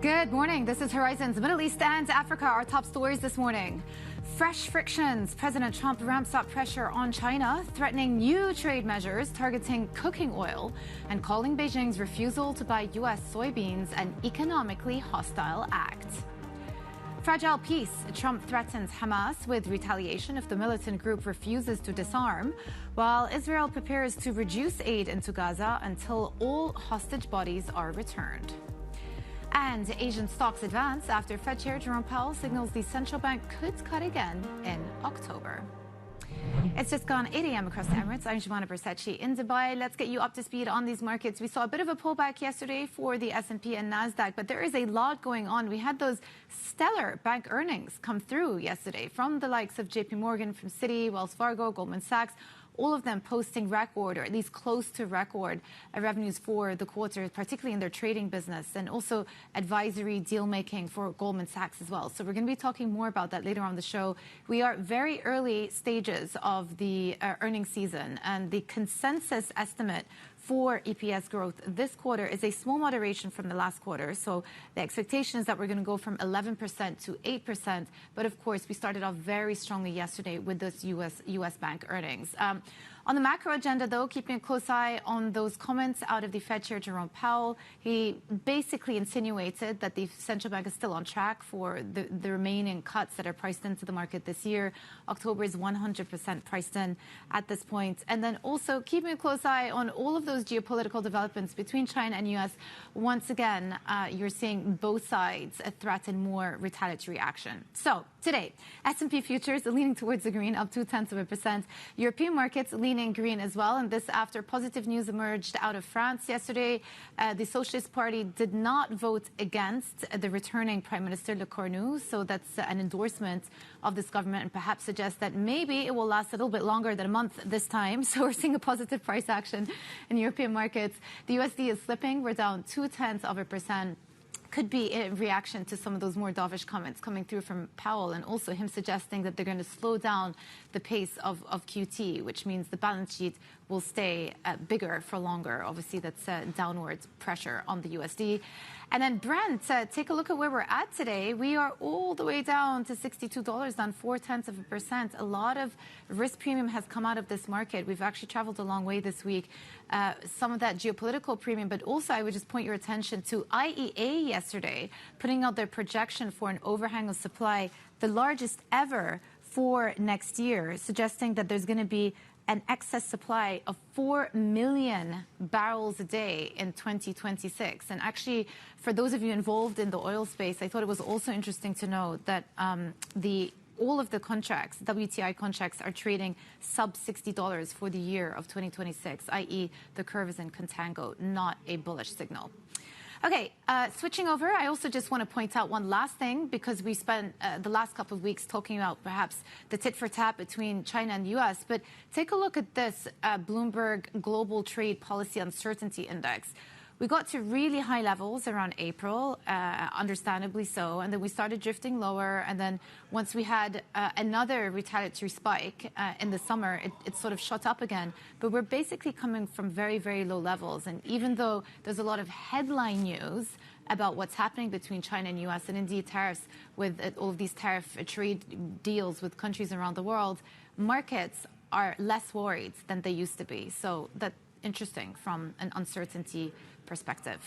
Good morning. This is Horizon's Middle East and Africa. Our top stories this morning. Fresh frictions. President Trump ramps up pressure on China, threatening new trade measures targeting cooking oil and calling Beijing's refusal to buy U.S. soybeans an economically hostile act. Fragile peace. Trump threatens Hamas with retaliation if the militant group refuses to disarm, while Israel prepares to reduce aid into Gaza until all hostage bodies are returned. And Asian stocks advance after Fed Chair Jerome Powell signals the central bank could cut again in October. It's just gone 8 a.m. across the Emirates. I'm Johanna in Dubai. Let's get you up to speed on these markets. We saw a bit of a pullback yesterday for the S&P and NASDAQ, but there is a lot going on. We had those stellar bank earnings come through yesterday from the likes of JP Morgan, from Citi, Wells Fargo, Goldman Sachs, all of them posting record, or at least close to record, revenues for the quarter, particularly in their trading business, and also advisory deal making for Goldman Sachs as well. So we're going to be talking more about that later on the show. We are very early stages of the earnings season, and the consensus estimate for EPS growth this quarter is a small moderation from the last quarter. So the expectation is that we're going to go from 11% to 8%. But of course, we started off very strongly yesterday with this U.S. bank earnings. On the macro agenda, though, keeping a close eye on those comments out of the Fed Chair Jerome Powell, he basically insinuated that the central bank is still on track for the remaining cuts that are priced into the market this year. October is 100% priced in at this point. And then also keeping a close eye on all of those geopolitical developments between China and U.S. Once again, you're seeing both sides threaten more retaliatory action. So today, S&P futures are leaning towards the green, up 0.2%. European markets leaning green as well, and this after positive news emerged out of France yesterday. The Socialist Party did not vote against the returning Prime Minister Le Cornu, so that's an endorsement of this government and perhaps suggests that maybe it will last a little bit longer than a month this time. So we're seeing a positive price action in European markets. The USD is slipping. We're down 0.2%. Could be in reaction to some of those more dovish comments coming through from Powell, and also him suggesting that they're going to slow down the pace of QT, which means the balance sheet will stay bigger for longer. Obviously, that's downward pressure on the USD. And then Brent, take a look at where we're at today. We are all the way down to $62, down 0.4%. A lot of risk premium has come out of this market. We've actually traveled a long way this week. Some of that geopolitical premium, but also I would just point your attention to IEA yesterday, putting out their projection for an overhang of supply, the largest ever for next year, suggesting that there's going to be an excess supply of 4 million barrels a day in 2026. And actually, for those of you involved in the oil space, I thought it was also interesting to know that all of the contracts, WTI contracts, are trading sub $60 for the year of 2026, i.e. the curve is in contango, not a bullish signal. Okay, switching over, I also just want to point out one last thing, because we spent the last couple of weeks talking about perhaps the tit-for-tat between China and the U.S., but take a look at this Bloomberg Global Trade Policy Uncertainty Index. We got to really high levels around April, understandably so, and then we started drifting lower, and then once we had another retaliatory spike in the summer, it sort of shot up again. But we're basically coming from very, very low levels, and even though there's a lot of headline news about what's happening between China and U.S., and indeed tariffs with all of these tariff trade deals with countries around the world, markets are less worried than they used to be. So that's interesting from an uncertainty perspective.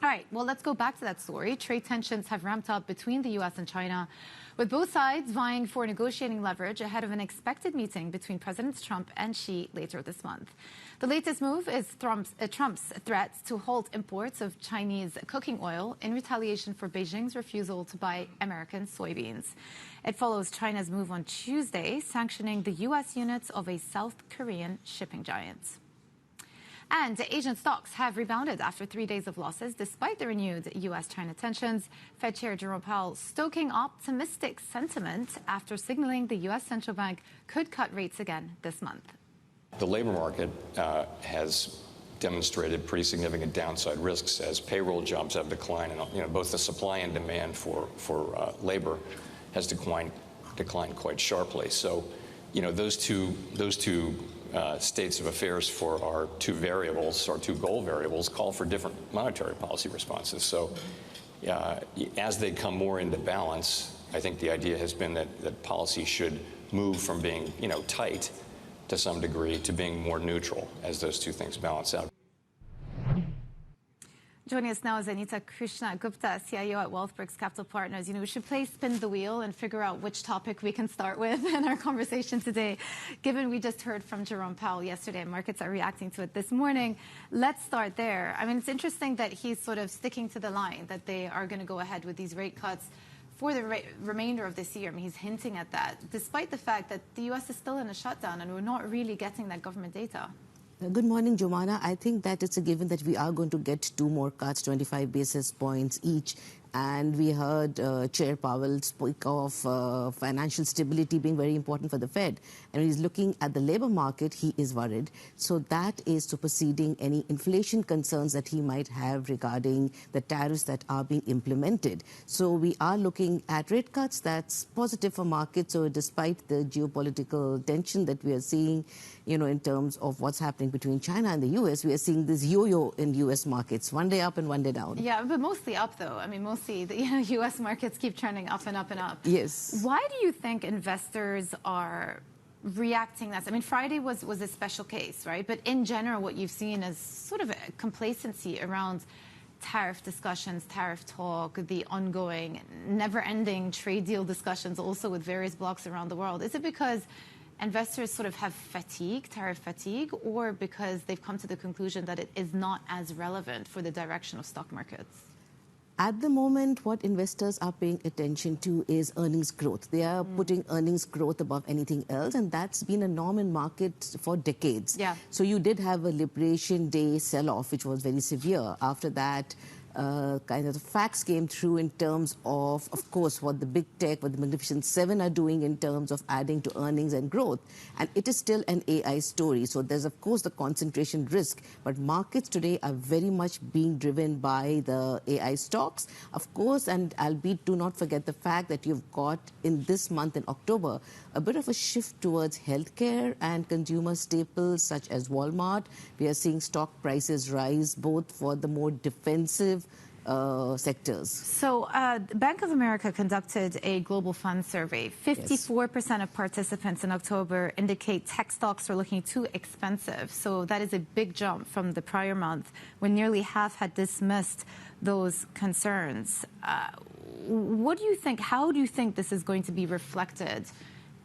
All right, well, let's go back to that story. Trade tensions have ramped up between the U.S. and China, with both sides vying for negotiating leverage ahead of an expected meeting between Presidents Trump and Xi later this month. The latest move is Trump's threat to halt imports of Chinese cooking oil in retaliation for Beijing's refusal to buy American soybeans. It follows China's move on Tuesday, sanctioning the U.S. units of a South Korean shipping giant. And Asian stocks have rebounded after 3 days of losses, despite the renewed U.S.-China tensions. Fed Chair Jerome Powell stoking optimistic sentiment after signaling the U.S. central bank could cut rates again this month. The labor market has demonstrated pretty significant downside risks as payroll jobs have declined, and both the supply and demand for labor has declined quite sharply. So, those two states of affairs for our two goal variables, call for different monetary policy responses. So as they come more into balance, I think the idea has been that policy should move from being, tight to some degree to being more neutral as those two things balance out. Joining us now is Anita, Krishna, Gupta, CIO at Wealthbrix Capital Partners. We should play spin the wheel and figure out which topic we can start with in our conversation today. Given we just heard from Jerome Powell yesterday, and markets are reacting to it this morning, let's start there. It's interesting that he's sort of sticking to the line that they are going to go ahead with these rate cuts for the remainder of this year. He's hinting at that, despite the fact that the U.S. is still in a shutdown and we're not really getting that government data. Good morning, Joanna. I think that it's a given that we are going to get 2 more cuts, 25 basis points each. And we heard Chair Powell speak of financial stability being very important for the Fed. And when he's looking at the labor market, he is worried. So that is superseding any inflation concerns that he might have regarding the tariffs that are being implemented. So we are looking at rate cuts. That's positive for markets. So despite the geopolitical tension that we are seeing, in terms of what's happening between China and the U.S., we are seeing this yo-yo in U.S. markets, one day up and one day down. Yeah, but mostly up, though. Mostly the U.S. markets keep trending up and up and up. Yes. Why do you think investors are reacting that? Friday was a special case, right? But in general, what you've seen is sort of a complacency around tariff discussions, tariff talk, the ongoing, never-ending trade deal discussions also with various blocs around the world. Is it because investors sort of have fatigue, tariff fatigue, or because they've come to the conclusion that it is not as relevant for the direction of stock markets? At the moment, what investors are paying attention to is earnings growth. They are putting earnings growth above anything else, and that's been a norm in markets for decades. Yeah. So you did have a Liberation Day sell-off, which was very severe. After that, kind of the facts came through in terms of course, what the big tech, what the Magnificent Seven are doing in terms of adding to earnings and growth. And it is still an AI story. So there's, of course, the concentration risk. But markets today are very much being driven by the AI stocks. Of course, and albeit do not forget the fact that you've got in this month in October a bit of a shift towards healthcare and consumer staples such as Walmart. We are seeing stock prices rise both for the more defensive sectors. So Bank of America conducted a global fund survey. 54% of participants in October indicate tech stocks are looking too expensive. So that is a big jump from the prior month when nearly half had dismissed those concerns. What do you think? How do you think this is going to be reflected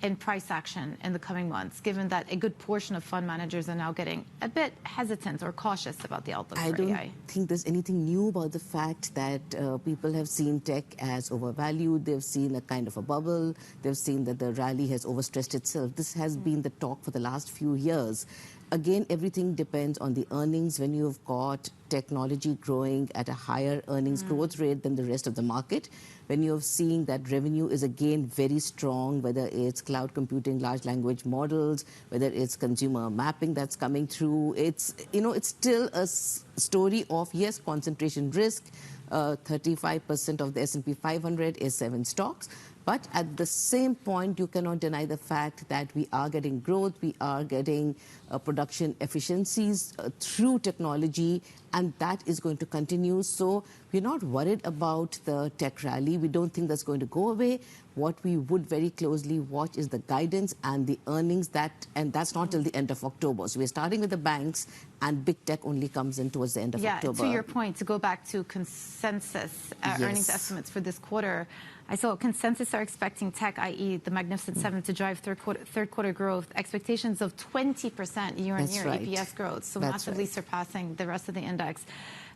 in price action in the coming months, given that a good portion of fund managers are now getting a bit hesitant or cautious about the outlook for AI? I don't think there's anything new about the fact that people have seen tech as overvalued. They've seen a kind of a bubble. They've seen that the rally has overstressed itself. This has been the talk for the last few years. Again, everything depends on the earnings. When you've got technology growing at a higher earnings growth rate than the rest of the market, when you're seeing that revenue is again very strong, whether it's cloud computing, large language models, whether it's consumer mapping that's coming through, it's still a story of, yes, concentration risk. 35% of the S&P 500 is 7 stocks. But at the same point, you cannot deny the fact that we are getting growth, we are getting production efficiencies through technology, and that is going to continue. So we're not worried about the tech rally. We don't think that's going to go away. What we would very closely watch is the guidance and the earnings, and that's not till the end of October. So we're starting with the banks, and big tech only comes in towards the end of October. Yeah, to your point, to go back to consensus earnings estimates for this quarter, I saw consensus are expecting tech, i.e. the Magnificent Seven, to drive third quarter growth, expectations of 20% year-on-year EPS growth, so massively surpassing the rest of the index.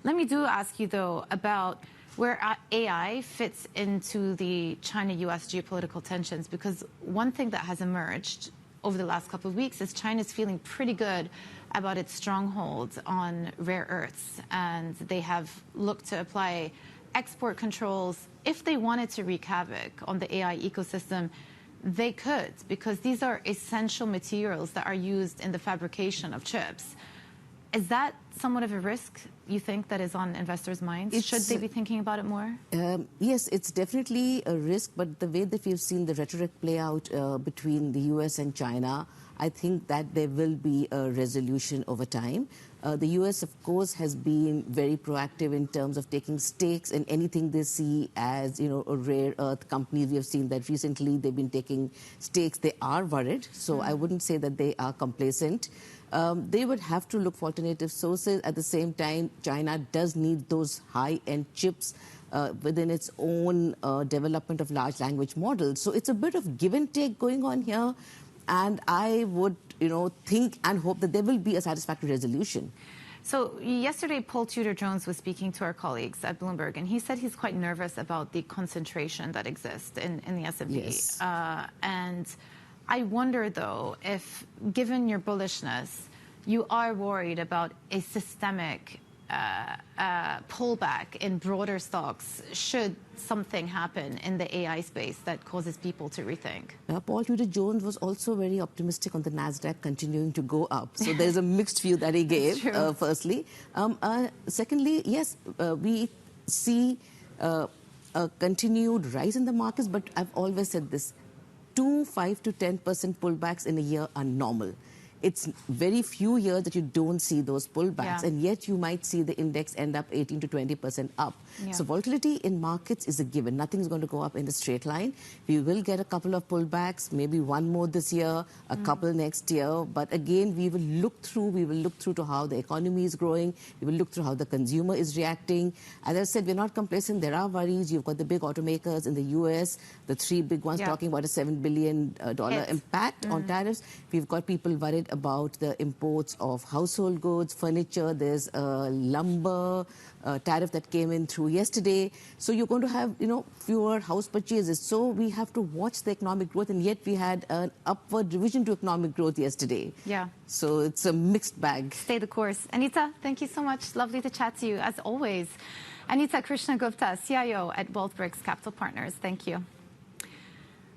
Let me ask you, though, about where AI fits into the China-U.S. geopolitical tensions, because one thing that has emerged over the last couple of weeks is China's feeling pretty good about its stronghold on rare earths, and they have looked to apply export controls. If they wanted to wreak havoc on the AI ecosystem, they could, because these are essential materials that are used in the fabrication of chips. Is that somewhat of a risk, you think, that is on investors' minds? Should they be thinking about it more? Yes, it's definitely a risk, but the way that we've seen the rhetoric play out between the U.S. and China, I think that there will be a resolution over time. The U.S., of course, has been very proactive in terms of taking stakes in anything they see as, a rare earth companies. We have seen that recently they've been taking stakes. They are worried, so I wouldn't say that they are complacent. They would have to look for alternative sources. At the same time, China does need those high-end chips within its own development of large language models. So it's a bit of give and take going on here. And I would, think and hope that there will be a satisfactory resolution. So yesterday, Paul Tudor-Jones was speaking to our colleagues at Bloomberg, and he said he's quite nervous about the concentration that exists in the S&P. Yes. And I wonder, though, if, given your bullishness, you are worried about a systemic pullback in broader stocks should something happen in the AI space that causes people to rethink. Paul Tudor-Jones was also very optimistic on the NASDAQ continuing to go up. So there's a mixed view that he gave, firstly. Secondly, yes, we see a continued rise in the markets, but I've always said this, 5 to 10% pullbacks in a year are normal. It's very few years that you don't see those pullbacks, and yet you might see the index end up 18 to 20% up. Yeah. So volatility in markets is a given. Nothing's going to go up in a straight line. We will get a couple of pullbacks, maybe one more this year, a couple next year. But again, we will look through to how the economy is growing. We will look through how the consumer is reacting. As I said, we're not complacent. There are worries. You've got the big automakers in the US, the three big ones talking about a $7 billion impact on tariffs. We've got people worried about the imports of household goods, furniture. There's a lumber tariff that came in through yesterday. So you're going to have, fewer house purchases. So we have to watch the economic growth, and yet we had an upward revision to economic growth yesterday. Yeah. So it's a mixed bag. Stay the course. Anita, thank you so much. Lovely to chat to you, as always. Anita Krishna Gupta, CIO at Wealthbrix Capital Partners. Thank you.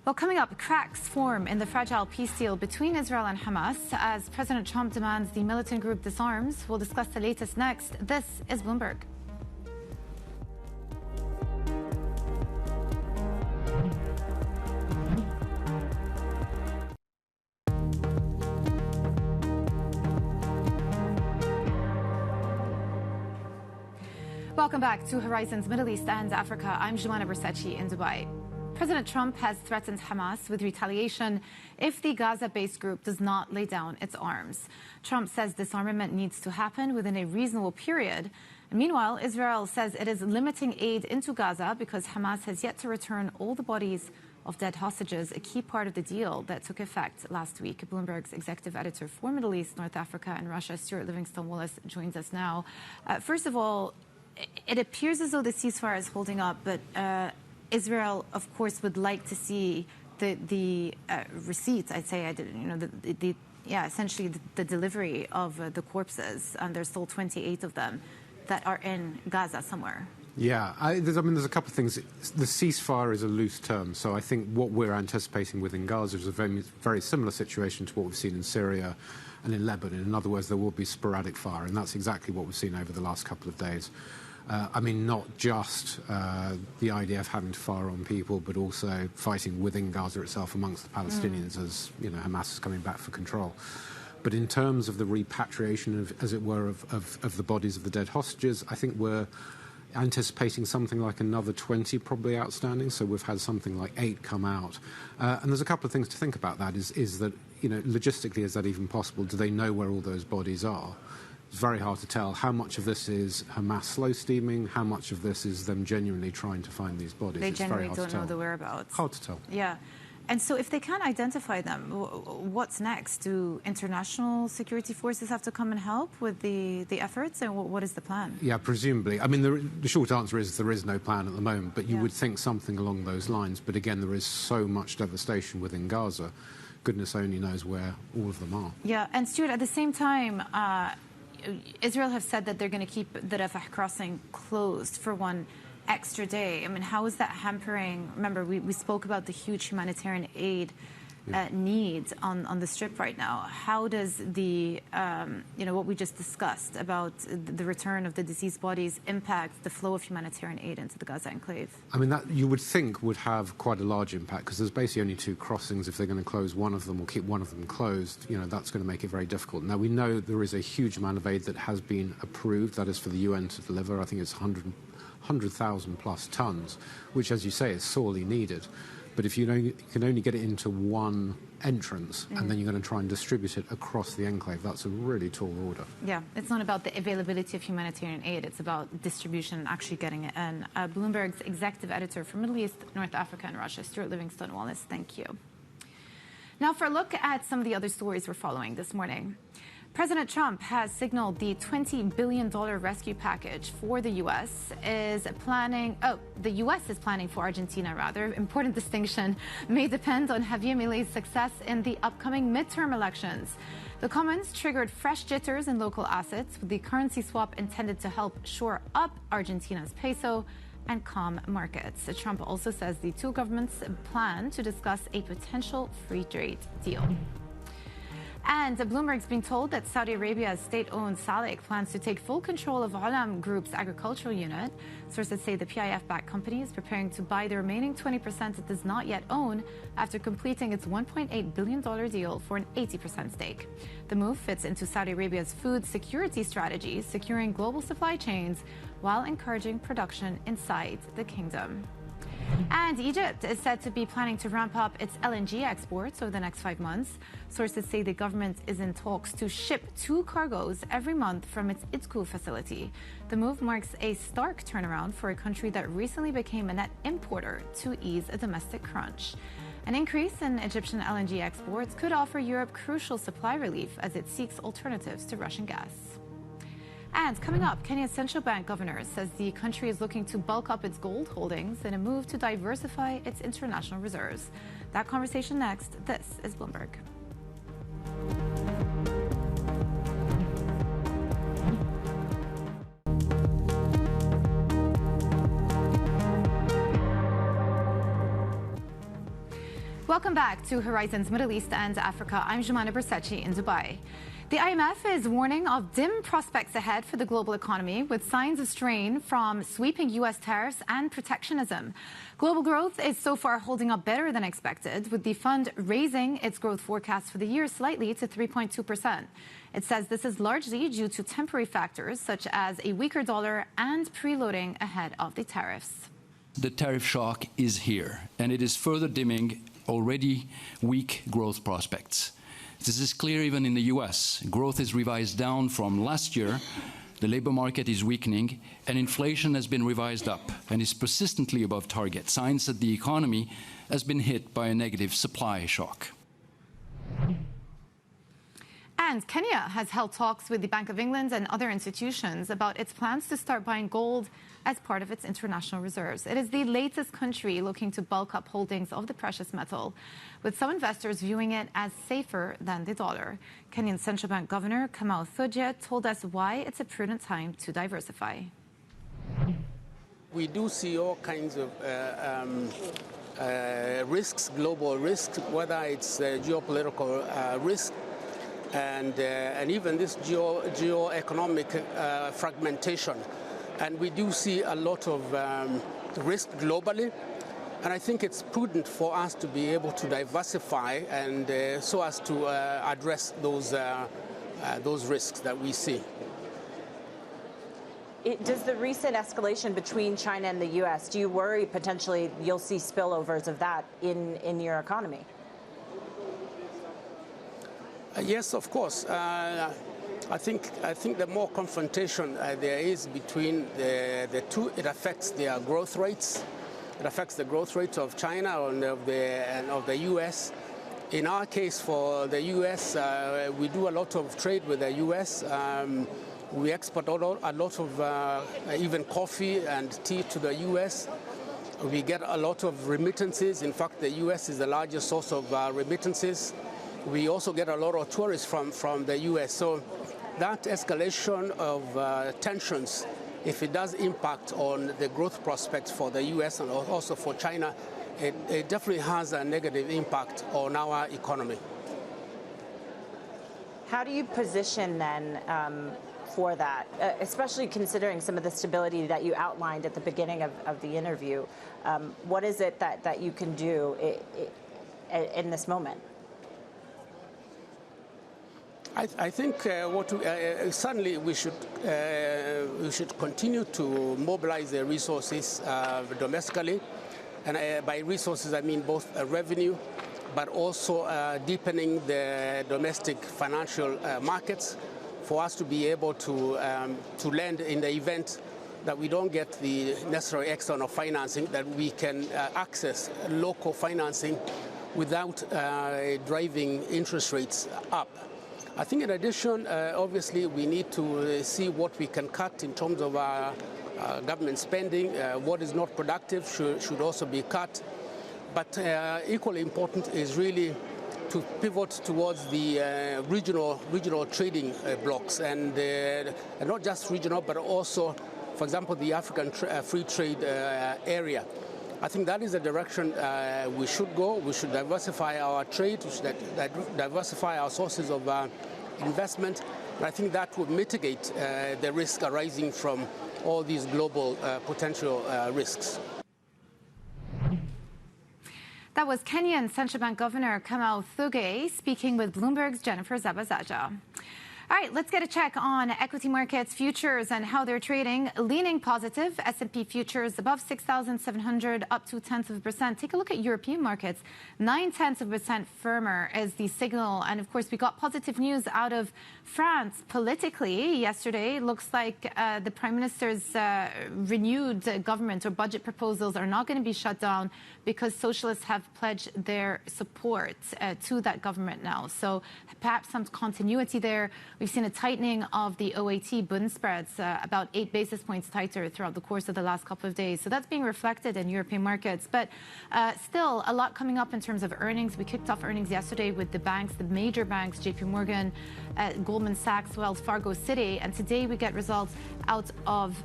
Well, coming up, cracks form in the fragile peace deal between Israel and Hamas as President Trump demands the militant group disarms. We'll discuss the latest next. This is Bloomberg. Welcome back to Horizons Middle East and Africa. I'm Johanna in Dubai. President Trump has threatened Hamas with retaliation if the Gaza-based group does not lay down its arms. Trump says disarmament needs to happen within a reasonable period. Meanwhile, Israel says it is limiting aid into Gaza because Hamas has yet to return all the bodies of dead hostages, a key part of the deal that took effect last week. Bloomberg's executive editor for Middle East, North Africa and Russia, Stuart Livingston-Wallace, joins us now. First of all, it appears as though the ceasefire is holding up, but Israel, of course, would like to see the receipts. I'd say, essentially the delivery of the corpses, and there's still 28 of them that are in Gaza somewhere. Yeah, there's a couple of things. The ceasefire is a loose term, so I think what we're anticipating within Gaza is a very, very similar situation to what we've seen in Syria and in Lebanon. In other words, there will be sporadic fire, and that's exactly what we've seen over the last couple of days. Not just the IDF having to fire on people, but also fighting within Gaza itself amongst the Palestinians as, Hamas is coming back for control. But in terms of the repatriation, as it were, of the bodies of the dead hostages, I think we're anticipating something like another 20 probably outstanding. So we've had something like 8 come out. And there's a couple of things to think about that is that, logistically, is that even possible? Do they know where all those bodies are? It's very hard to tell. How much of this is Hamas slow steaming? How much of this is them genuinely trying to find these bodies? They genuinely don't know the whereabouts. Hard to tell. Yeah. And so if they can't identify them, what's next? Do international security forces have to come and help with the efforts? And what is the plan? Yeah, presumably. The short answer is there is no plan at the moment, but you would think something along those lines. But again, there is so much devastation within Gaza. Goodness only knows where all of them are. Yeah. And Stuart, at the same time, Israel have said that they're going to keep the Rafah crossing closed for one extra day. How is that hampering? Remember, we spoke about the huge humanitarian aid needs on the Strip right now. How does the, what we just discussed about the return of the deceased bodies impact the flow of humanitarian aid into the Gaza enclave? I mean, that you would think would have quite a large impact, because there's basically only two crossings. If they're going to close one of them or keep one of them closed, that's going to make it very difficult. Now, we know there is a huge amount of aid that has been approved, that is for the UN to deliver. I think it's 100,000 plus tons, which, as you say, is sorely needed. But if you can only get it into one entrance and then you're going to try and distribute it across the enclave, that's a really tall order. Yeah, it's not about the availability of humanitarian aid, it's about distribution and actually getting it in. Bloomberg's executive editor for Middle East, North Africa and Russia, Stuart Livingston-Wallace, thank you. Now for a look at some of the other stories we're following this morning. President Trump has signaled the $20 billion rescue package for the U.S. The U.S. is planning for Argentina, rather. Important distinction may depend on Javier Milei's success in the upcoming midterm elections. The comments triggered fresh jitters in local assets, with the currency swap intended to help shore up Argentina's peso and calm markets. Trump also says the two governments plan to discuss a potential free trade deal. And Bloomberg's being told that Saudi Arabia's state-owned SALIC plans to take full control of Alam Group's agricultural unit. Sources say the PIF-backed company is preparing to buy the remaining 20% it does not yet own after completing its $1.8 billion deal for an 80% stake. The move fits into Saudi Arabia's food security strategy, securing global supply chains while encouraging production inside the kingdom. And Egypt is said to be planning to ramp up its LNG exports over the next 5 months. Sources say the government is in talks to ship 2 cargoes every month from its Idku facility. The move marks a stark turnaround for a country that recently became a net importer to ease a domestic crunch. An increase in Egyptian LNG exports could offer Europe crucial supply relief as it seeks alternatives to Russian gas. And coming up, Kenya's central bank governor says the country is looking to bulk up its gold holdings in a move to diversify its international reserves. That conversation next. This is Bloomberg. Welcome back to Horizons Middle East and Africa. I'm Junan in Dubai. The IMF is warning of dim prospects ahead for the global economy, with signs of strain from sweeping U.S. tariffs and protectionism. Global growth is so far holding up better than expected, with the fund raising its growth forecast for the year slightly to 3.2%. It says this is largely due to temporary factors such as a weaker dollar and preloading ahead of the tariffs. The tariff shock is here, and it is further dimming already weak growth prospects. This is clear even in the U.S. Growth is revised down from last year, the labor market is weakening, and inflation has been revised up and is persistently above target, signs that the economy has been hit by a negative supply shock. And Kenya has held talks with the Bank of England and other institutions about its plans to start buying gold as part of its international reserves. It is the latest country looking to bulk up holdings of the precious metal, with some investors viewing it as safer than the dollar. Kenyan Central Bank Governor Kamau Thugge told us why it's a prudent time to diversify. We do see all kinds of risks, global risks, whether it's geopolitical risk, and even this geo-economic fragmentation. And we do see a lot of risk globally. And I think it's prudent for us to be able to diversify and so as to address those risks that we see. Does the recent escalation between China and the U.S., do you worry potentially you'll see spillovers of that in your economy? Yes, of course. I think the more confrontation there is between the two, it affects their growth rates. It affects the growth rates of China and of the U.S. In our case, for the U.S., we do a lot of trade with the U.S. We export a lot of even coffee and tea to the U.S. We get a lot of remittances. In fact, the U.S. is the largest source of remittances. We also get a lot of tourists from the U.S. So that escalation of tensions, if it does impact on the growth prospects for the U.S. and also for China, it definitely has a negative impact on our economy. How do you position then for that, especially considering some of the stability that you outlined at the beginning of the interview? What is it that you can do in this moment? I think certainly we should continue to mobilize the resources domestically, and by resources I mean both revenue, but also deepening the domestic financial markets for us to be able to lend in the event that we don't get the necessary external financing, that we can access local financing without driving interest rates up. I think in addition, obviously, we need to see what we can cut in terms of our government spending. What is not productive should also be cut. But equally important is really to pivot towards the regional trading blocks, and not just regional, but also, for example, the African free trade area. I think that is the direction we should go. We should diversify our trade, we should diversify our sources of investment. And I think that would mitigate the risk arising from all these global potential risks. That was Kenyan Central Bank Governor Kamau Thugge speaking with Bloomberg's Jennifer Zabazaja. All right, let's get a check on equity markets, futures, and how they're trading. Leaning positive, S&P futures above 6,700, up 0.2%. Take a look at European markets. 0.9% firmer is the signal. And of course, we got positive news out of France politically yesterday. Looks like the Prime Minister's renewed government or budget proposals are not going to be shut down because socialists have pledged their support to that government now. So perhaps some continuity there. We've seen a tightening of the OAT Bund spreads, about 8 basis points tighter throughout the course of the last couple of days. So that's being reflected in European markets. But still, a lot coming up in terms of earnings. We kicked off earnings yesterday with the banks, the major banks, JP Morgan, Goldman Sachs, Wells Fargo, Citi. And today we get results out of,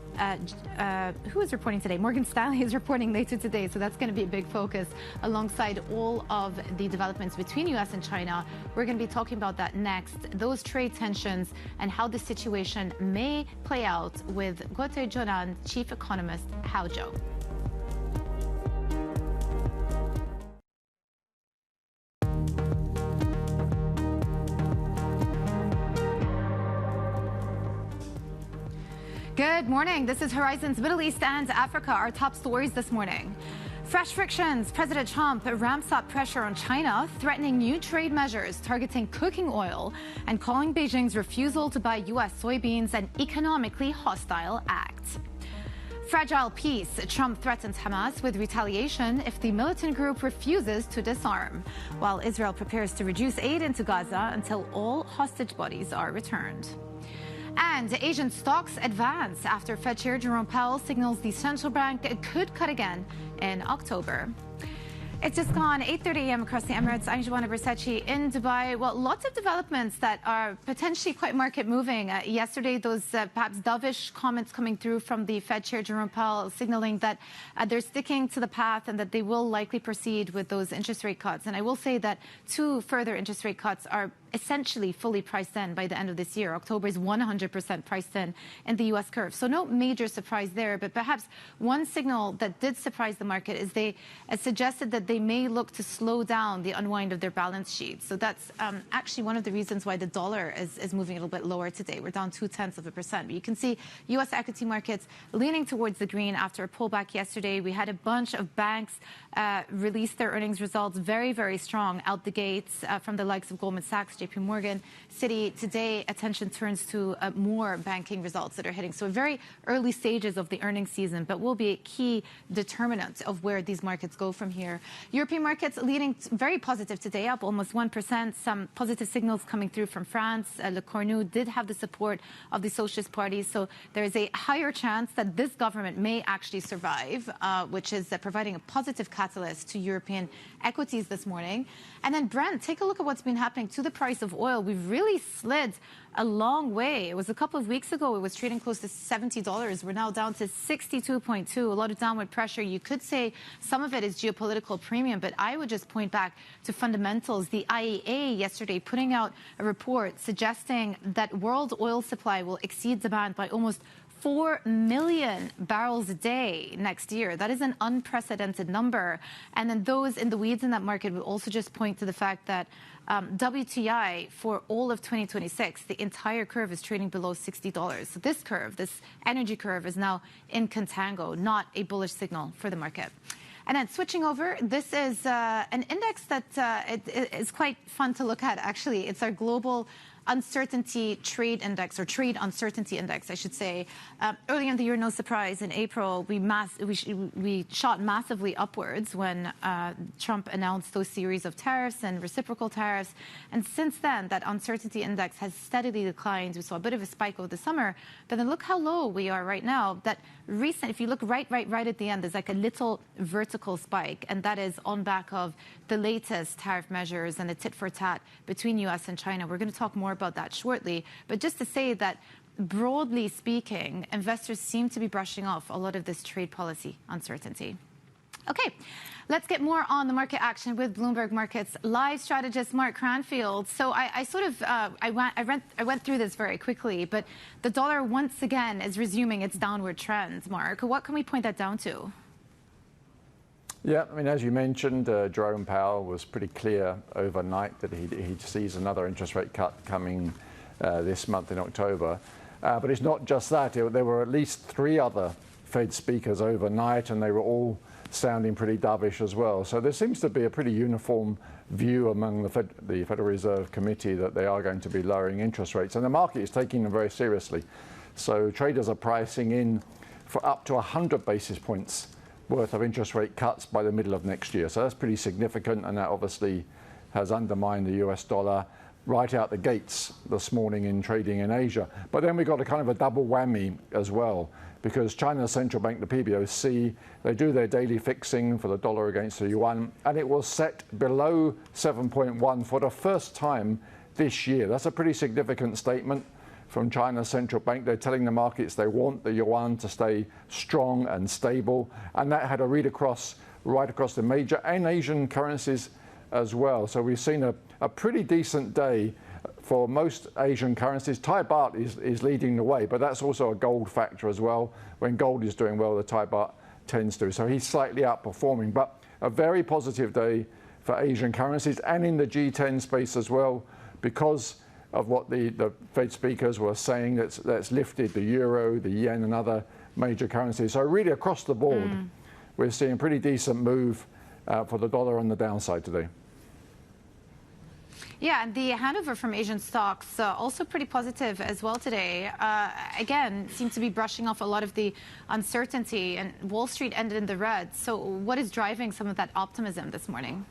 who is reporting today? Morgan Stanley is reporting later today. So that's going to be a big focus alongside all of the developments between U.S. and China. We're going to be talking about that next. Those trade tensions and how the situation may play out with Guotai Junan, Chief Economist Zhou. Good morning. This is Horizon's Middle East and Africa. Our top stories this morning. Fresh frictions. President Trump ramps up pressure on China, threatening new trade measures targeting cooking oil and calling Beijing's refusal to buy U.S. soybeans an economically hostile act. Fragile peace. Trump threatens Hamas with retaliation if the militant group refuses to disarm, while Israel prepares to reduce aid into Gaza until all hostage bodies are returned. And Asian stocks advance after Fed Chair Jerome Powell signals the central bank could cut again in October. It's just gone 8:30 a.m. across the Emirates. I'm Johanna Bersachi in Dubai. Well, lots of developments that are potentially quite market moving. Yesterday, those perhaps dovish comments coming through from the Fed Chair Jerome Powell signaling that they're sticking to the path and that they will likely proceed with those interest rate cuts. And I will say that 2 further interest rate cuts are essentially fully priced in by the end of this year. October is 100% priced in the U.S. curve. So no major surprise there. But perhaps one signal that did surprise the market is they suggested that they may look to slow down the unwind of their balance sheet. So that's actually one of the reasons why the dollar is moving a little bit lower today. We're down 0.2%. But you can see U.S. equity markets leaning towards the green after a pullback yesterday. We had a bunch of banks release their earnings results very, very strong out the gates from the likes of Goldman Sachs, JP Morgan, Citi. Today, attention turns to more banking results that are hitting. So very early stages of the earnings season, but will be a key determinant of where these markets go from here. European markets leading very positive today, up almost 1%. Some positive signals coming through from France. Le Cornu did have the support of the Socialist Party. So there is a higher chance that this government may actually survive, which is providing a positive catalyst to European equities this morning. And then Brent, take a look at what's been happening to the price price of oil, we've really slid a long way. It was a couple of weeks ago, it was trading close to $70. We're now down to 62.2. A lot of downward pressure. You could say some of it is geopolitical premium, but I would just point back to fundamentals. The IEA yesterday putting out a report suggesting that world oil supply will exceed demand by almost 4 million barrels a day next year. That is an unprecedented number. And then those in the weeds in that market will also just point to the fact that WTI for all of 2026, the entire curve is trading below $60. So this curve, this energy curve, is now in contango, not a bullish signal for the market. And then switching over, this is an index that is quite fun to look at, actually. It's our global uncertainty trade index, or trade uncertainty index, I should say. Earlier in the year, no surprise, in April, we shot massively upwards when Trump announced those series of tariffs and reciprocal tariffs. And since then, that uncertainty index has steadily declined. We saw a bit of a spike over the summer, but then look how low we are right now. That recent, if you look right at the end, there's like a little vertical spike, and that is on back of the latest tariff measures and the tit for tat between U.S. and China. We're going to talk more about that shortly. But just to say that, broadly speaking, investors seem to be brushing off a lot of this trade policy uncertainty. Okay, let's get more on the market action with Bloomberg Markets live strategist Mark Cranfield. So I went through this very quickly, but the dollar once again is resuming its downward trend. Mark, what can we point that down to? Yeah, I mean, as you mentioned, Jerome Powell was pretty clear overnight that he sees another interest rate cut coming this month in October. But it's not just that. There were at least 3 other Fed speakers overnight, and they were all sounding pretty dovish as well. So there seems to be a pretty uniform view among the Federal Reserve Committee that they are going to be lowering interest rates. And the market is taking them very seriously. So traders are pricing in for up to 100 basis points worth of interest rate cuts by the middle of next year. So that's pretty significant, and that obviously has undermined the US dollar right out the gates this morning in trading in Asia. But then we got a kind of a double whammy as well, because China's central bank, the PBOC, they do their daily fixing for the dollar against the yuan, and it was set below 7.1 for the first time this year. That's a pretty significant statement from China's central bank. They're telling the markets they want the yuan to stay strong and stable, and that had a read across right across the major and Asian currencies as well. So we've seen a pretty decent day for most Asian currencies. Thai baht is leading the way, but that's also a gold factor as well. When gold is doing well, the Thai baht tends to. So he's slightly outperforming, but a very positive day for Asian currencies and in the G10 space as well, because of what the Fed speakers were saying that's lifted the euro, the yen, and other major currencies. So really across the board, we're seeing a pretty decent move for the dollar on the downside today. Yeah, and the handover from Asian stocks also pretty positive as well today. Again, seem to be brushing off a lot of the uncertainty, and Wall Street ended in the red. So what is driving some of that optimism this morning?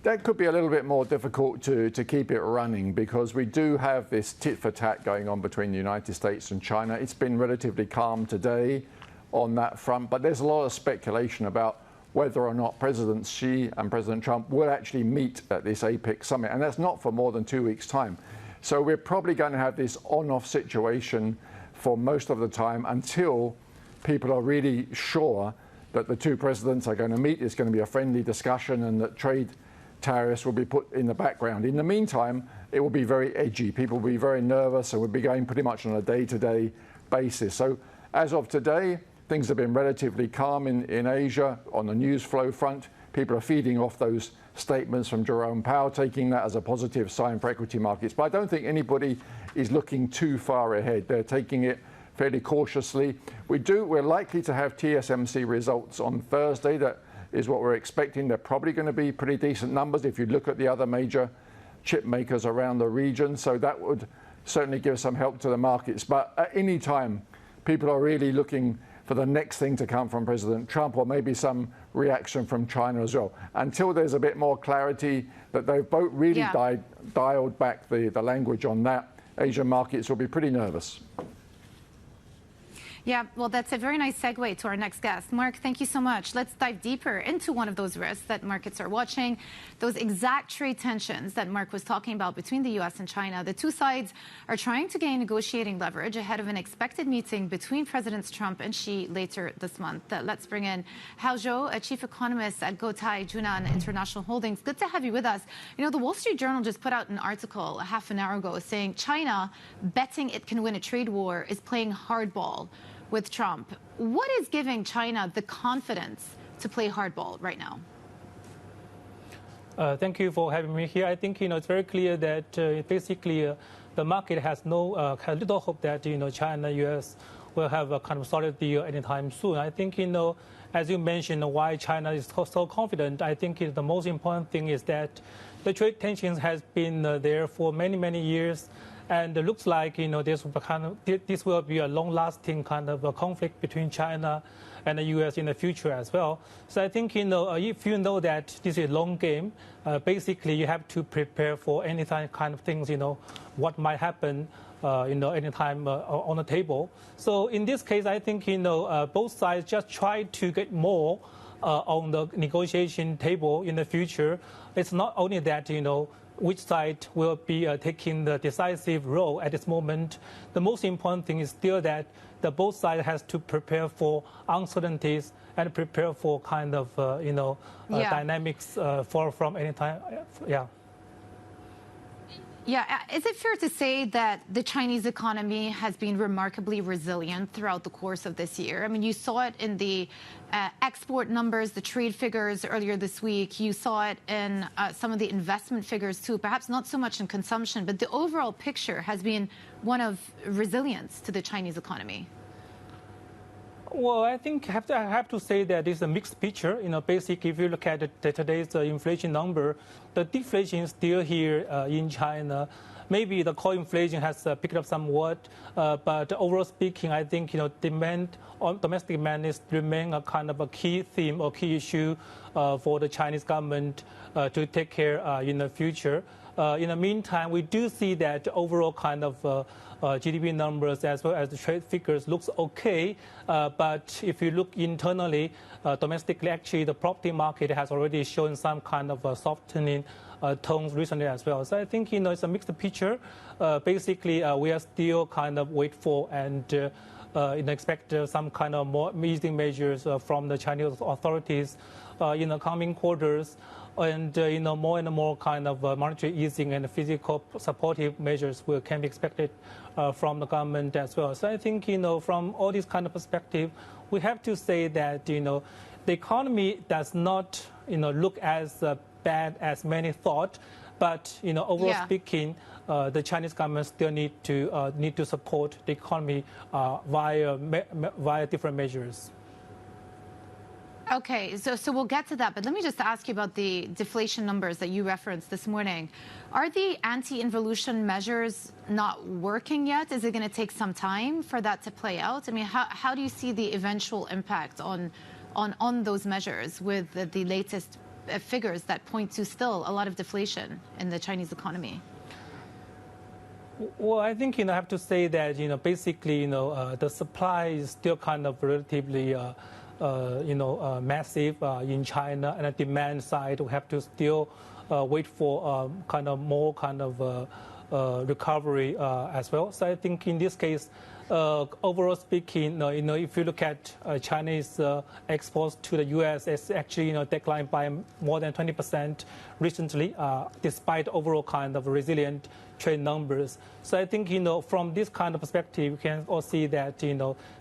That could be a little bit more difficult to keep it running, because we do have this tit for tat going on between the United States and China. It's been relatively calm today on that front, but there's a lot of speculation about whether or not President Xi and President Trump will actually meet at this APEC summit, and that's not for more than 2 weeks' time. So we're probably going to have this on-off situation for most of the time until people are really sure that the 2 presidents are going to meet. It's going to be a friendly discussion, and that trade tariffs will be put in the background. In the meantime, it will be very edgy. People will be very nervous, and we'll be going pretty much on a day-to-day basis. So as of today, things have been relatively calm in Asia on the news flow front. People are feeding off those statements from Jerome Powell, taking that as a positive sign for equity markets. But I don't think anybody is looking too far ahead. They're taking it fairly cautiously. We're likely to have TSMC results on Thursday. That is what we're expecting. They're probably going to be pretty decent numbers if you look at the other major chip makers around the region. So that would certainly give some help to the markets. But at any time, people are really looking for the next thing to come from President Trump, or maybe some reaction from China as well. Until there's a bit more clarity that they've both really dialed back the language on that, Asian markets will be pretty nervous. Yeah, well, that's a very nice segue to our next guest. Mark, thank you so much. Let's dive deeper into one of those risks that markets are watching, those exact trade tensions that Mark was talking about between the U.S. and China. The two sides are trying to gain negotiating leverage ahead of an expected meeting between Presidents Trump and Xi later this month. Let's bring in Zhou, a chief economist at Guotai, Junan International Holdings. Good to have you with us. You know, the Wall Street Journal just put out an article a half an hour ago saying China, betting it can win a trade war, is playing hardball with Trump. What is giving China the confidence to play hardball right now? Thank you for having me here. I think it's very clear that basically the market has little hope that China, U.S. will have a kind of solid deal anytime soon. I think as you mentioned, why China is so confident. I think the most important thing is that the trade tensions has been there for many years. And it looks like this will be a long-lasting kind of a conflict between China and the U.S. in the future as well. So I think if you know that this is a long game, basically you have to prepare for any kind of things. What might happen, anytime on the table. So in this case, I think both sides just try to get more on the negotiation table in the future. It's not only that which side will be taking the decisive role at this moment. The most important thing is still that both sides has to prepare for uncertainties and prepare for kind of dynamics from any time. Yeah, is it fair to say that the Chinese economy has been remarkably resilient throughout the course of this year? I mean, you saw it in the export numbers, the trade figures earlier this week. You saw it in some of the investment figures too, perhaps not so much in consumption, but the overall picture has been one of resilience to the Chinese economy. Well, I think I have to say that it's a mixed picture. Basically, if you look at today's inflation number, the deflation is still here in China. Maybe the core inflation has picked up somewhat, but overall speaking, I think domestic demand is remain a kind of a key theme or key issue for the Chinese government to take care in the future. In the meantime, we do see that overall kind of GDP numbers as well as the trade figures looks okay. But if you look internally, domestically, actually, the property market has already shown some kind of softening tones recently as well. So I think, it's a mixed picture. Basically, we are still kind of wait for and expect some kind of more easing measures from the Chinese authorities in the coming quarters. And more and more kind of monetary easing and physical supportive measures can be expected from the government as well. So I think from all these kind of perspective, we have to say that the economy does not look as bad as many thought, but overall speaking, the Chinese government still need to support the economy via different measures. Okay, so we'll get to that, but let me just ask you about the deflation numbers that you referenced this morning. Are the anti-involution measures not working yet? Is it going to take some time for that to play out? I mean, how do you see the eventual impact on those measures with the latest figures that point to still a lot of deflation in the Chinese economy? Well, I think I have to say that basically the supply is still kind of relatively massive in China, and the demand side we have to still wait for kind of more kind of recovery as well. So I think in this case, overall speaking, if you look at Chinese exports to the U.S., it's actually declined by more than 20% recently, despite overall kind of resilient trade numbers. So I think from this kind of perspective, you can all see that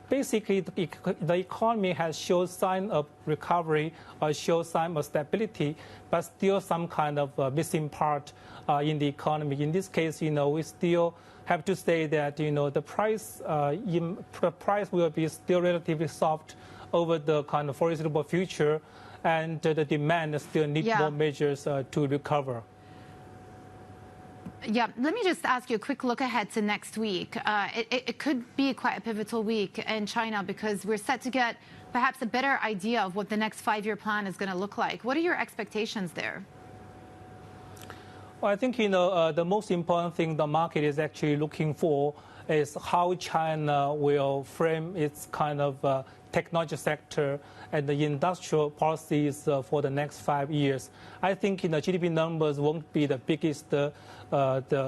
basically the economy has shown sign of recovery or show sign of stability, but still some kind of missing part in the economy. In this case, we still have to say that the price will be still relatively soft over the kind of foreseeable future, and the demand still need more measures to recover. Yeah, let me just ask you a quick look ahead to next week. It could be quite a pivotal week in China because we're set to get perhaps a better idea of what the next 5-year plan is going to look like. What are your expectations there? Well, I think the most important thing the market is actually looking for is how China will frame its kind of technology sector and the industrial policies for the next 5 years. I think the GDP numbers won't be the biggest the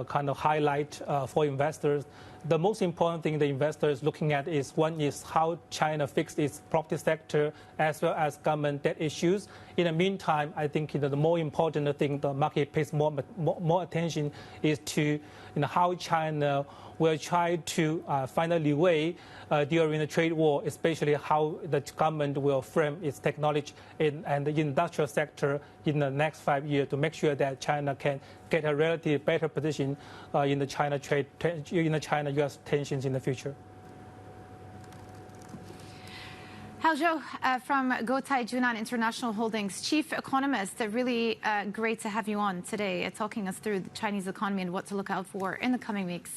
kind of highlight for investors. The most important thing the investor is looking at is one is how China fixed its property sector as well as government debt issues. In the meantime, I think the more important thing the market pays more attention is to how China will try to find a leeway during the trade war, especially how the government will frame its technology and the industrial sector in the next 5 years to make sure that China can get a relatively better position in the China-U.S. tensions in the future. Zhou from Guotai Junan International Holdings, Chief Economist. Really great to have you on today, talking us through the Chinese economy and what to look out for in the coming weeks.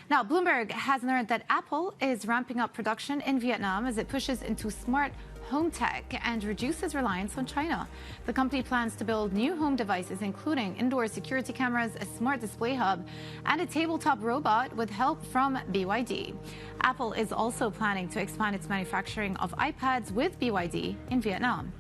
Now, Bloomberg has learned that Apple is ramping up production in Vietnam as it pushes into smart home tech and reduces reliance on China. The company plans to build new home devices, including indoor security cameras, a smart display hub, and a tabletop robot with help from BYD. Apple is also planning to expand its manufacturing of iPads with BYD in Vietnam.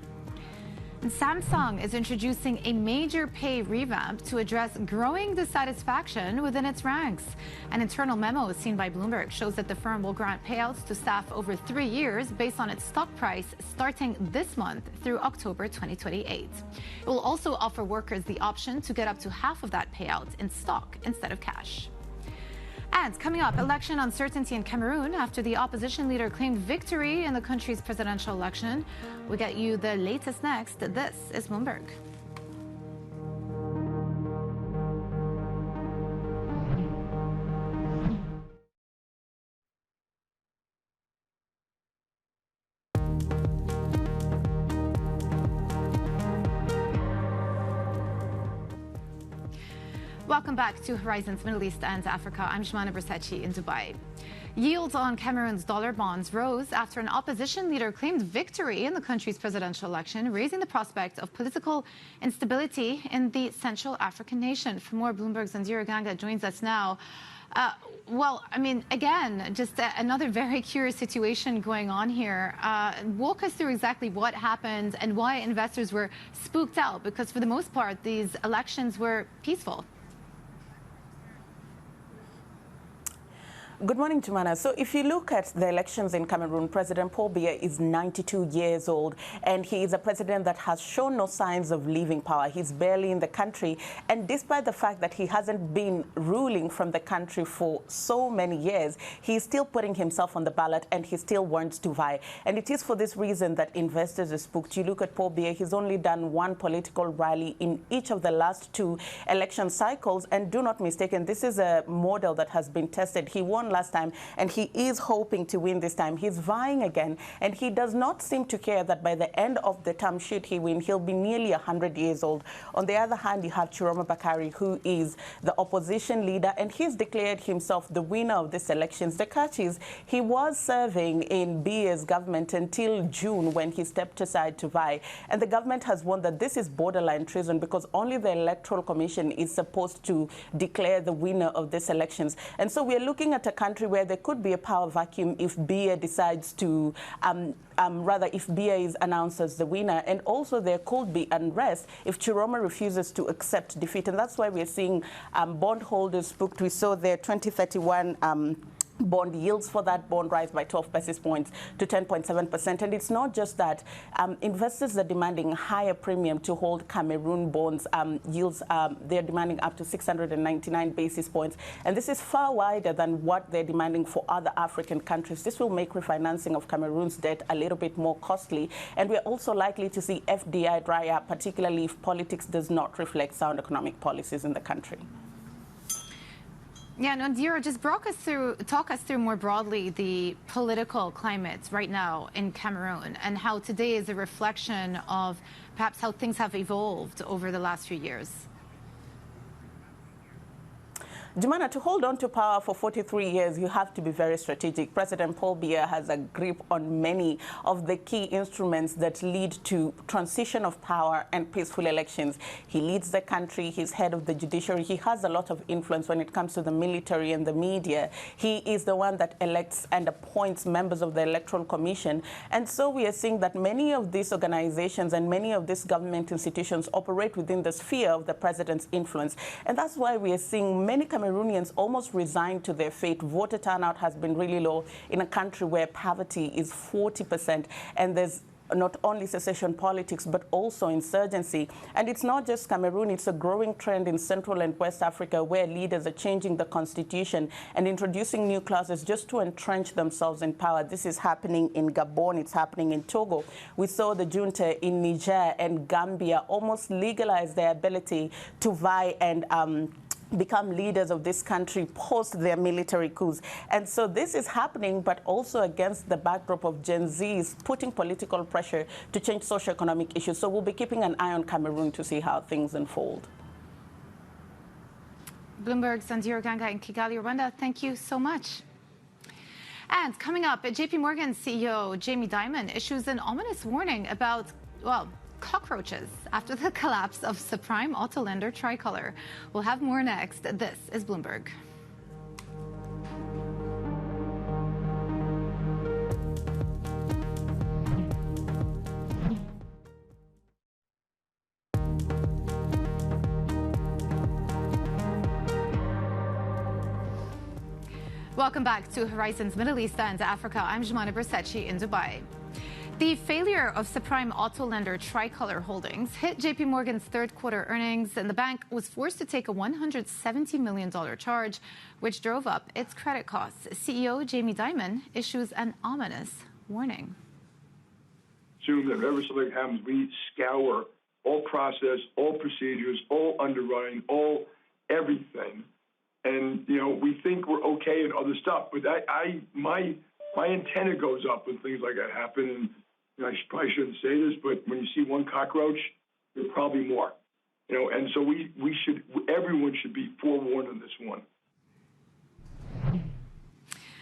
And Samsung is introducing a major pay revamp to address growing dissatisfaction within its ranks. An internal memo seen by Bloomberg shows that the firm will grant payouts to staff over 3 years based on its stock price starting this month through October 2028. It will also offer workers the option to get up to half of that payout in stock instead of cash. And coming up, election uncertainty in Cameroon after the opposition leader claimed victory in the country's presidential election. We get you the latest next. This is Bloomberg. Welcome back to Horizons Middle East and Africa. I'm Junan in Dubai. Yields on Cameroon's dollar bonds rose after an opposition leader claimed victory in the country's presidential election, raising the prospect of political instability in the Central African nation. For more, Bloomberg's Nzira Ganga joins us now. Well, I mean, again, just another very curious situation going on here. Walk us through exactly what happened and why investors were spooked out, because for the most part, these elections were peaceful. Good morning, Jumana. So if you look at the elections in Cameroon, President Paul Biya is 92 years old, and he is a president that has shown no signs of leaving power. He's barely in the country. And despite the fact that he hasn't been ruling from the country for so many years, he's still putting himself on the ballot, and he still wants to vie. And it is for this reason that investors are spooked. You look at Paul Biya, he's only done one political rally in each of the last 2 election cycles. And do not mistake, this is a model that has been tested. He won last time, and he is hoping to win this time. He's vying again, and he does not seem to care that by the end of the term, should he win, he'll be nearly 100 years old. On the other hand, you have Jerome Powell, who is the opposition leader, and he's declared himself the winner of these elections. The catch is he was serving in Biya's government until June, when he stepped aside to vie. And the government has warned that this is borderline treason, because only the Electoral Commission is supposed to declare the winner of these elections. And so we're looking at a country where there could be a power vacuum if Biya decides to, if Biya is announced as the winner. And also there could be unrest if Chiroma refuses to accept defeat. And that's why we're seeing bondholders spooked. We saw their 2031 bond yields for that bond rise by 12 basis points to 10.7%. And it's not just that. Investors are demanding higher premium to hold Cameroon bonds. Yields, they're demanding up to 699 basis points. And this is far wider than what they're demanding for other African countries. This will make refinancing of Cameroon's debt a little bit more costly. And we're also likely to see FDI dry up, particularly if politics does not reflect sound economic policies in the country. Yeah, Nzira, just talk us through more broadly the political climate right now in Cameroon and how today is a reflection of perhaps how things have evolved over the last few years. Jumana, to hold on to power for 43 years, you have to be very strategic. President Paul Biya has a grip on many of the key instruments that lead to transition of power and peaceful elections. He leads the country. He's head of the judiciary. He has a lot of influence when it comes to the military and the media. He is the one that elects and appoints members of the Electoral Commission. And so we are seeing that many of these organizations and many of these government institutions operate within the sphere of the president's influence. And that's why we are seeing many Cameroonians almost resigned to their fate. Voter turnout has been really low in a country where poverty is 40%, and there's not only secession politics, but also insurgency. And it's not just Cameroon, it's a growing trend in Central and West Africa where leaders are changing the constitution and introducing new classes just to entrench themselves in power. This is happening in Gabon, it's happening in Togo. We saw the junta in Niger and Gambia almost legalize their ability to vie and become leaders of this country post their military coups. And so this is happening, but also against the backdrop of Gen Zs putting political pressure to change socioeconomic issues. So we'll be keeping an eye on Cameroon to see how things unfold. Bloomberg's Sandhiro Ganga in Kigali, Rwanda, thank you so much. And coming up, JP Morgan CEO Jamie Dimon issues an ominous warning about, well, cockroaches after the collapse of subprime auto lender Tricolor. We'll have more next. This is Bloomberg. Welcome back to Horizons Middle East and Africa. I'm Junan in Dubai. The failure of subprime auto lender Tricolor Holdings hit JP Morgan's third quarter earnings, and the bank was forced to take a $170 million charge, which drove up its credit costs. CEO Jamie Dimon issues an ominous warning. Assume that whenever something happens, we scour all process, all procedures, all underwriting, all everything. And, you know, we think we're okay in other stuff, but my antenna goes up when things like that happen. And I probably shouldn't say this, but when you see one cockroach, there are probably more. You know, and so everyone should be forewarned on this one.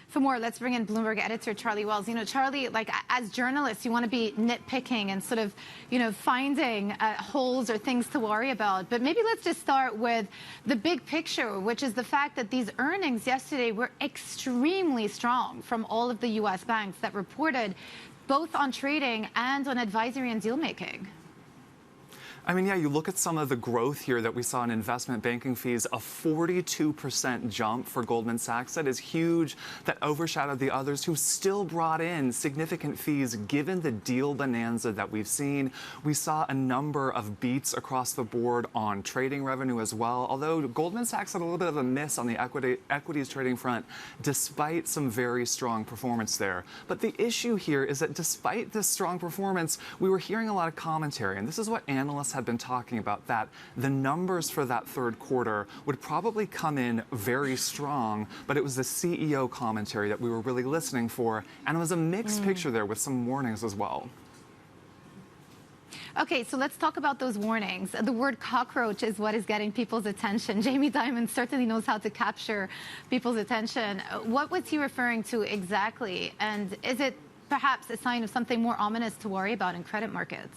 For more, let's bring in Bloomberg editor Charlie Wells. You know, Charlie, like as journalists, you want to be nitpicking and sort of, you know, finding holes or things to worry about. But maybe let's just start with the big picture, which is the fact that these earnings yesterday were extremely strong from all of the U.S. banks that reported both on trading and on advisory and deal making. I mean, yeah, you look at some of the growth here that we saw in investment banking fees, a 42% jump for Goldman Sachs. That is huge. That overshadowed the others who still brought in significant fees given the deal bonanza that we've seen. We saw a number of beats across the board on trading revenue as well, although Goldman Sachs had a little bit of a miss on the equities trading front, despite some very strong performance there. But the issue here is that despite this strong performance, we were hearing a lot of commentary, and this is what analysts had been talking about, that the numbers for that third quarter would probably come in very strong, but it was the CEO commentary that we were really listening for, and it was a mixed picture there with some warnings as well. Okay, so let's talk about those warnings. The word cockroach is what is getting people's attention. Jamie Dimon certainly knows how to capture people's attention. What was he referring to exactly? And is it perhaps a sign of something more ominous to worry about in credit markets?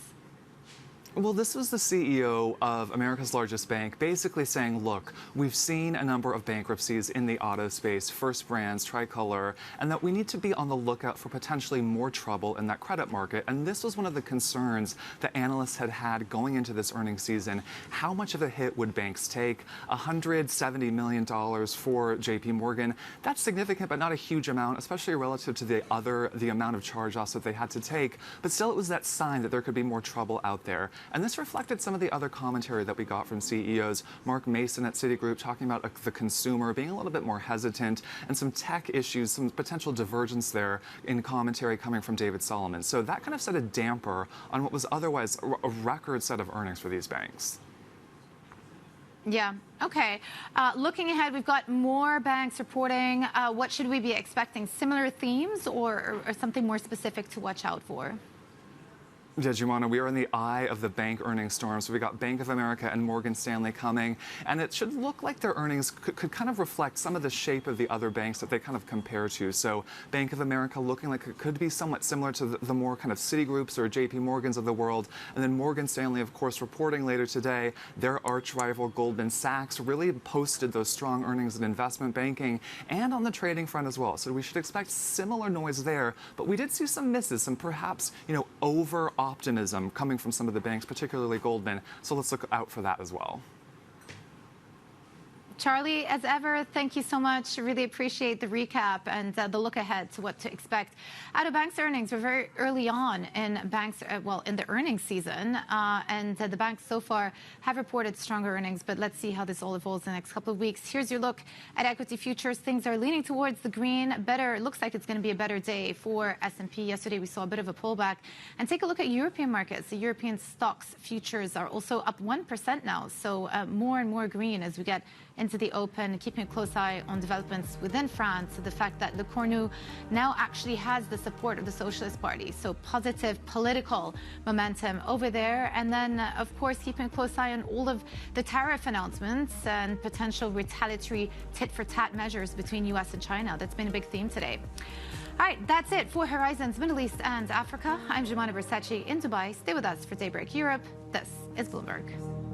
Well, this was the CEO of America's largest bank basically saying, look, we've seen a number of bankruptcies in the auto space, First Brands, Tricolor, and that we need to be on the lookout for potentially more trouble in that credit market. And this was one of the concerns that analysts had going into this earnings season. How much of a hit would banks take? $170 million for JP Morgan. That's significant, but not a huge amount, especially relative to the amount of charge-offs that they had to take. But still, it was that sign that there could be more trouble out there. And this reflected some of the other commentary that we got from CEOs. Mark Mason at Citigroup talking about the consumer being a little bit more hesitant, and some tech issues, some potential divergence there in commentary coming from David Solomon. So that kind of set a damper on what was otherwise a record set of earnings for these banks. Yeah. Okay. Looking ahead, we've got more banks reporting. What should we be expecting? Similar themes or something more specific to watch out for? Yeah, Jumana, we are in the eye of the bank earnings storm. So we got Bank of America and Morgan Stanley coming, and it should look like their earnings could kind of reflect some of the shape of the other banks that they kind of compare to. So Bank of America looking like it could be somewhat similar to the more kind of Citigroups or JP Morgans of the world. And then Morgan Stanley, of course, reporting later today, their arch rival Goldman Sachs really posted those strong earnings in investment banking and on the trading front as well. So we should expect similar noise there. But we did see some misses, some perhaps, over optimism coming from some of the banks, particularly Goldman. So let's look out for that as well. Charlie, as ever, thank you so much. Really appreciate the recap and the look ahead to what to expect out of banks' earnings. We're very early on in banks, in the earnings season, and the banks so far have reported stronger earnings. But let's see how this all evolves in the next couple of weeks. Here's your look at equity futures. Things are leaning towards the green. It looks like it's going to be a better day for S&P. Yesterday, we saw a bit of a pullback. And take a look at European markets. The European stocks futures are also up 1% now. So more and more green as we get into the open, keeping a close eye on developments within France. The fact that Le Cornu now actually has the support of the Socialist Party. So positive political momentum over there. And then, of course, keeping a close eye on all of the tariff announcements and potential retaliatory tit-for-tat measures between U.S. and China. That's been a big theme today. All right, that's it for Horizons Middle East and Africa. I'm Jumana Versace in Dubai. Stay with us for Daybreak Europe. This is Bloomberg.